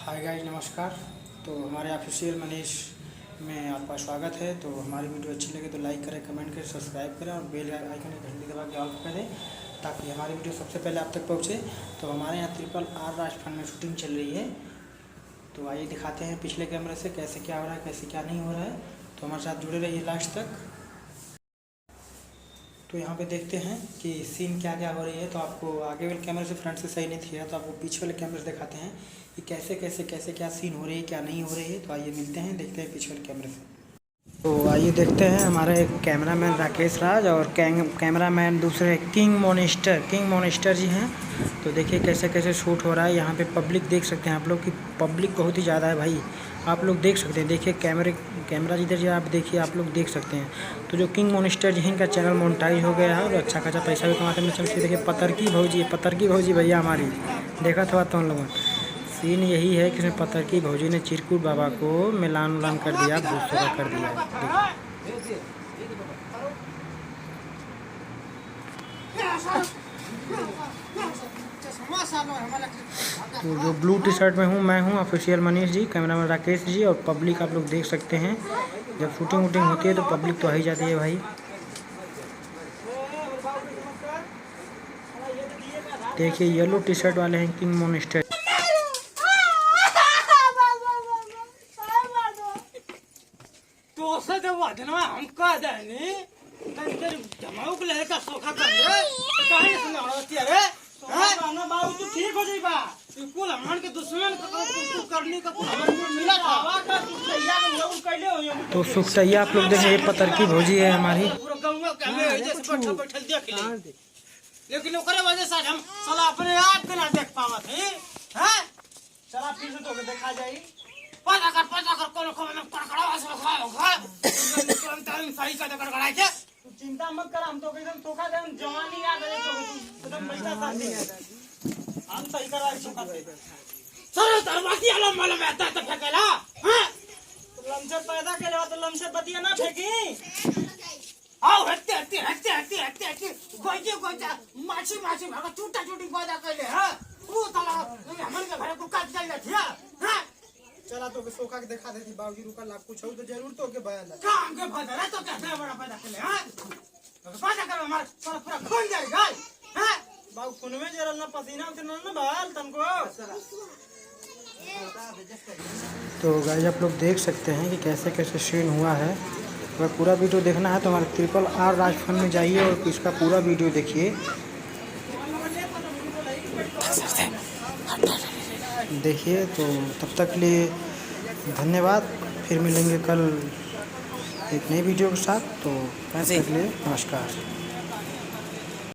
Hi guys, नमस्कार। तो हमारे ऑफिशियल मनीष में आपका स्वागत है। तो हमारी वीडियो अच्छी लगे तो लाइक करें, कमेंट करें, सब्सक्राइब करें और बेल आइकन की घंटी दबा के ऑल कर दें ताकि हमारी वीडियो सबसे पहले आप तक पहुंचे। तो हमारे यहाँ RRR राजफान में शूटिंग चल रही है। तो आइए दिखाते हैं पिछले कैमरे से कैसे क्या हो रहा है, कैसे क्या नहीं हो रहा है। तो हमारे साथ जुड़े रहिए लास्ट तक। तो यहाँ पे देखते हैं कि सीन क्या क्या हो रही है। तो आपको आगे वाले कैमरे से फ्रंट से सही नहीं दिखेगा, तो आपको पीछे वाले कैमरे से दिखाते हैं कि कैसे क्या सीन हो रही है, क्या नहीं हो रही है। तो आइए मिलते हैं, देखते हैं पीछे वाले कैमरे से। तो आइए देखते हैं हमारे कैमरामैन राकेश राज और कैमरामैन दूसरे किंग मोनिस्टर जी हैं। तो देखिए कैसे शूट हो रहा है। यहाँ पे पब्लिक देख सकते हैं आप लोग की पब्लिक बहुत ही ज़्यादा है भाई। आप लोग देख सकते हैं, देखिए कैमरा जिधर जी आप देखिए, आप लोग देख सकते हैं। तो जो किंग मोनिस्टर जी हैं, इनका चैनल मोनेटाइज हो गया है और अच्छा खासा पैसा भी कमाते हैं। चलते देखिए पतरकी भौजी भैया हमारी देखा था तो हम लोगों सीन यही है कि इसमें पतरकी भौजी ने चिरकुट बाबा को मिलान उलान कर दिया, भूसो का कर दिया। तो जो ब्लू टी शर्ट में हूँ मैं हूँ ऑफिशियल मनीष जी, कैमरामैन राकेश जी और पब्लिक आप लोग देख सकते हैं। जब शूटिंग वूटिंग होती है तो पब्लिक तो आ ही जाती है भाई। देखिए येलो टी शर्ट वाले हैं किंग मोनिस्टर। तो से जब वजनवा हम कह देनी तंदर जमाऊ के लेकर सोखा कर दे काहे सुना होती है रे ना बाबू तू ठीक हो जाइबा बिल्कुल हमन के दुश्मन को करने का हमन को मिला था का तू सैया के लोग कहले हो। तो सुखटैया आप लोग देखें, ये पतरकी भौजी है हमारी। पूरा गांव का में जैसे बैठल देख ले, लेकिन ओकरे वजह से हम साला अपने आप के ना देख पावत है। हैं चला फिर से तो देखा जाई पता कर कोनो में कड़कड़ा वाला खाओ तुरंत सही का कड़कड़ा के तू चिंता मत कर, हम तो एकदम धोखा दे जवानी आ गए तो एकदम बैठा साथी हम सही करा धोखा दे सर दरवाजी आलम वाला में आता तो फेंकेला। हां तो लमसर पैदा के ले तो लमसर बतिया ना फेंकी। आओ हत्ते गोजा माछी भागा टूटा पैदा कैले। हां तू तला हमन के घरे को काट जाइला थिया। हां चला तो सोखा के दिखा देती बाबूजी रुका लाख कुछ हो तो जरूर तो के बयान काम के भदर है तो कैसे बड़ा पैदा कर ले। हां तो पैदा कर हमारा पूरा खून जाएगा। हां बाबू खून में जरा ना पसीना उतना ना बाल तुमको। तो गाइस आप लोग देख सकते हैं कि कैसे सीन हुआ है। अगर पूरा वीडियो देखना है तो हमारे RRR राजफान में जाइए और इसका पूरा वीडियो देखिए। देखिए तो तब तक के लिए धन्यवाद। फिर मिलेंगे कल एक नई वीडियो के साथ। तो तब तक के लिए नमस्कार।